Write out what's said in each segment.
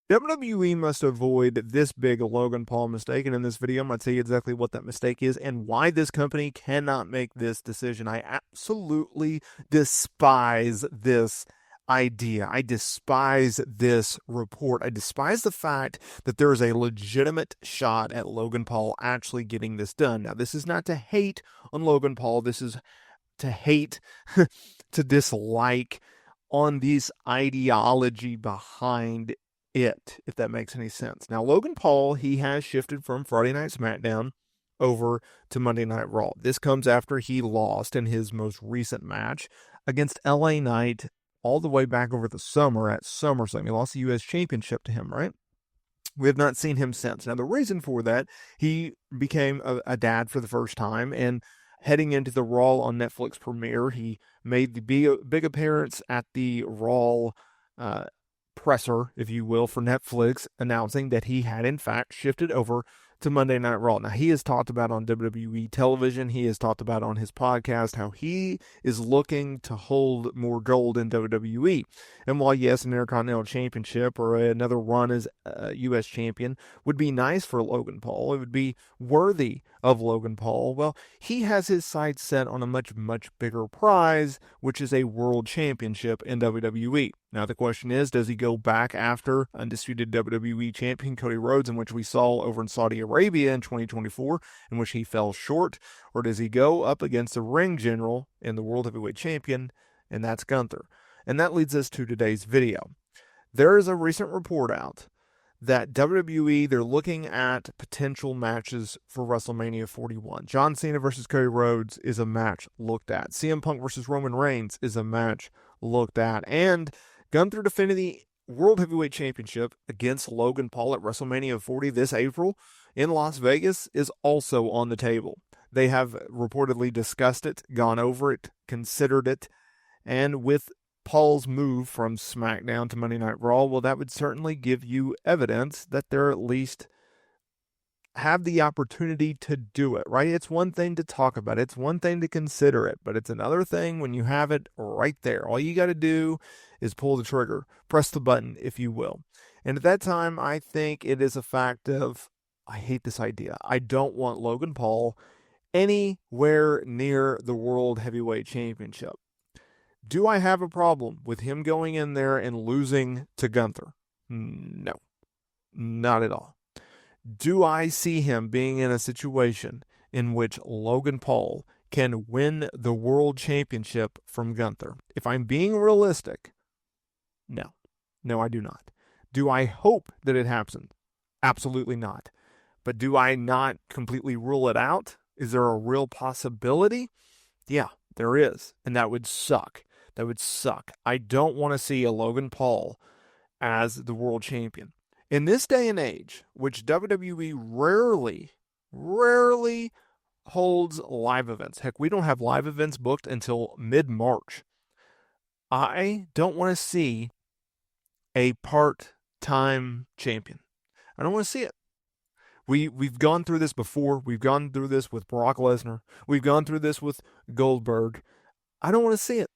WWE must avoid this big Logan Paul mistake, and in this video, I'm going to tell you exactly what that mistake is and why this company cannot make this decision. I absolutely despise this idea. I despise this report. I despise the fact that there is a legitimate shot at Logan Paul actually getting this done. Now, this is not to hate on Logan Paul. This is to hate, to dislike on this ideology behind it, if that makes any sense. Now, Logan Paul, he has shifted from Friday Night SmackDown over to Monday Night Raw. This comes after he lost in his most recent match against LA Knight all the way back over the summer at SummerSlam. He lost the U.S. Championship to him, right? We have not seen him since. Now, the reason for that, he became a dad for the first time, and heading into the Raw on Netflix premiere, he made the big appearance at the Raw presser, if you will, for Netflix, announcing that he had in fact shifted over to Monday Night Raw. Now, he has talked about on WWE television, he has talked about on his podcast how he is looking to hold more gold in WWE. And while, yes, an Intercontinental Championship or another run as U.S. champion would be nice for Logan Paul, it would be worthy of Logan Paul, well, he has his sights set on a much, much bigger prize, which is a world championship in WWE. Now, the question is, does he go back after undisputed WWE champion Cody Rhodes, in which we saw over in Saudi Arabia in 2024, in which he fell short, or does he go up against the ring general and the world heavyweight champion, and that's Gunther? And that leads us to today's video. There is a recent report out that WWE, they're looking at potential matches for WrestleMania 41. John Cena versus Cody Rhodes is a match looked at. CM Punk versus Roman Reigns is a match looked at. And Gunther defending the World Heavyweight Championship against Logan Paul at WrestleMania 40 this April in Las Vegas is also on the table. They have reportedly discussed it, gone over it, considered it, and with Paul's move from SmackDown to Monday Night Raw, well, that would certainly give you evidence that they're at least have the opportunity to do it, right? It's one thing to talk about it. It's one thing to consider it, but it's another thing when you have it right there. All you got to do is pull the trigger, press the button, if you will. And at that time, I think it is a fact of, I hate this idea. I don't want Logan Paul anywhere near the World Heavyweight Championship. Do I have a problem with him going in there and losing to Gunther? No, not at all. Do I see him being in a situation in which Logan Paul can win the world championship from Gunther? If I'm being realistic, no. No, I do not. Do I hope that it happens? Absolutely not. But do I not completely rule it out? Is there a real possibility? Yeah, there is. And that would suck. That would suck. I don't want to see a Logan Paul as the world champion. In this day and age, which WWE rarely holds live events. Heck, we don't have live events booked until mid-March. I don't want to see a part-time champion. I don't want to see it. We've gone through this before. We've gone through this with Brock Lesnar. We've gone through this with Goldberg. I don't want to see it.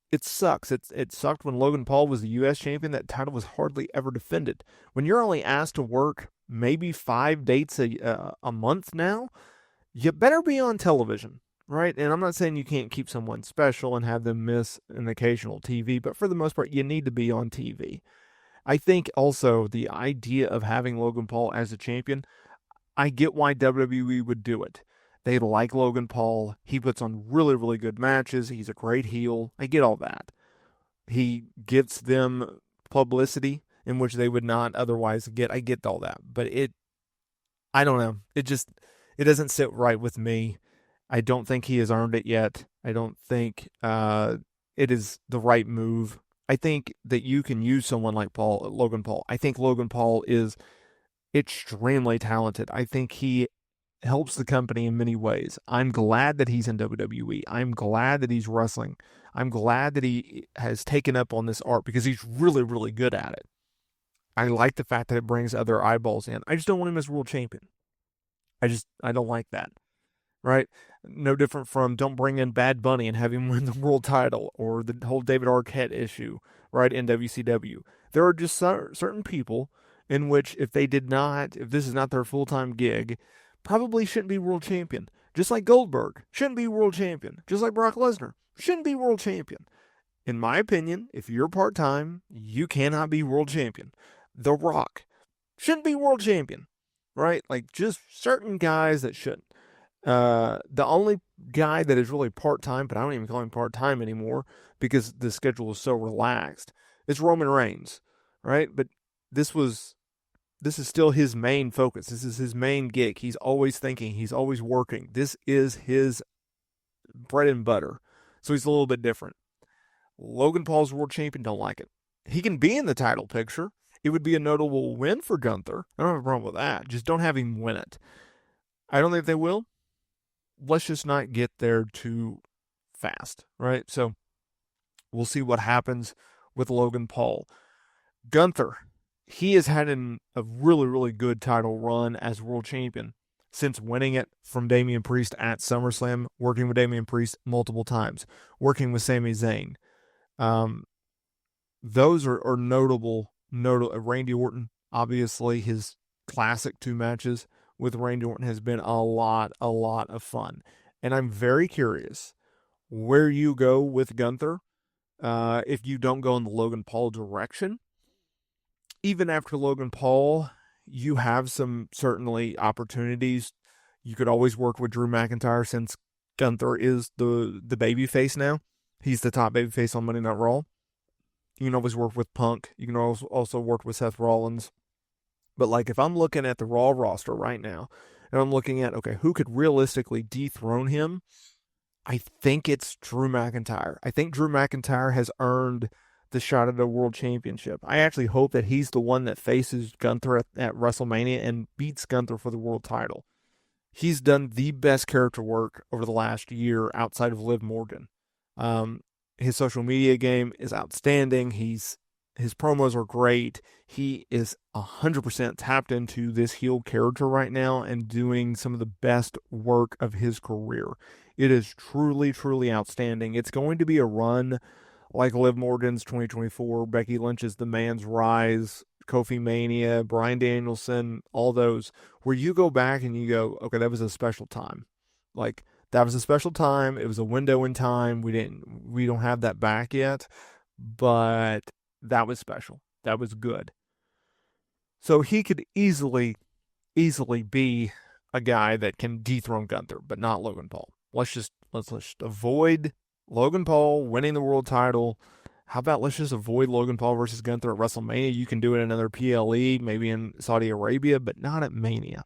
It sucks. It sucked when Logan Paul was the U.S. champion. That title was hardly ever defended. When you're only asked to work maybe 5 dates a month now, you better be on television, right? And I'm not saying you can't keep someone special and have them miss an occasional TV, but for the most part, you need to be on TV. I think also the idea of having Logan Paul as a champion, I get why WWE would do it. They like Logan Paul. He puts on really, really good matches. He's a great heel. I get all that. He gives them publicity in which they would not otherwise get. I get all that. But I don't know. It doesn't sit right with me. I don't think he has earned it yet. I don't think it is the right move. I think that you can use someone like Logan Paul. I think Logan Paul is extremely talented. I think he helps the company in many ways. I'm glad that he's in WWE. I'm glad that he's wrestling. I'm glad that he has taken up on this art because he's really, really good at it. I like the fact that it brings other eyeballs in. I just don't want him as world champion. I don't like that. Right? No different from don't bring in Bad Bunny and have him win the world title, or the whole David Arquette issue, right, in WCW. There are just certain people in which if this is not their full-time gig, probably shouldn't be world champion. Just like Goldberg shouldn't be world champion. Just like Brock Lesnar shouldn't be world champion. In my opinion, if you're part-time, you cannot be world champion. The Rock shouldn't be world champion, right? Like just certain guys that shouldn't. The only guy that is really part-time, but I don't even call him part-time anymore because the schedule is so relaxed, it's Roman Reigns, right? But this is still his main focus. This is his main gig. He's always thinking, he's always working. This is his bread and butter. So he's a little bit different. Logan Paul's world champion, don't like it. He can be in the title picture. It would be a notable win for Gunther. I don't have a problem with that. Just don't have him win it. I don't think they will. Let's just not get there too fast, right? So we'll see what happens with Logan Paul. Gunther, he has had a really, really good title run as world champion since winning it from Damian Priest at SummerSlam, working with Damian Priest multiple times, working with Sami Zayn. Those are notable. Randy Orton, obviously, his classic 2 matches with Randy Orton has been a lot of fun. And I'm very curious where you go with Gunther if you don't go in the Logan Paul direction. Even after Logan Paul, you have some certainly opportunities. You could always work with Drew McIntyre since Gunther is the babyface now. He's the top babyface on Monday Night Raw. You can always work with Punk. You can also work with Seth Rollins. But like if I'm looking at the Raw roster right now, and I'm looking at, okay, who could realistically dethrone him? I think it's Drew McIntyre. I think Drew McIntyre has earned the shot at the world championship. I actually hope that he's the one that faces Gunther at WrestleMania and beats Gunther for the world title. He's done the best character work over the last year outside of Liv Morgan. His social media game is outstanding. His promos are great. He is 100% tapped into this heel character right now and doing some of the best work of his career. It is truly, truly outstanding. It's going to be a run like Liv Morgan's 2024, Becky Lynch's The Man's Rise, Kofi Mania, Bryan Danielson, all those, where you go back and you go, okay, that was a special time. Like, that was a special time. It was a window in time. We don't have that back yet, but that was special. That was good. So he could easily be a guy that can dethrone Gunther, but not Logan Paul. Let's just avoid Logan Paul winning the world title. How about let's just avoid Logan Paul versus Gunther at WrestleMania? You can do it in another PLE, maybe in Saudi Arabia, but not at Mania.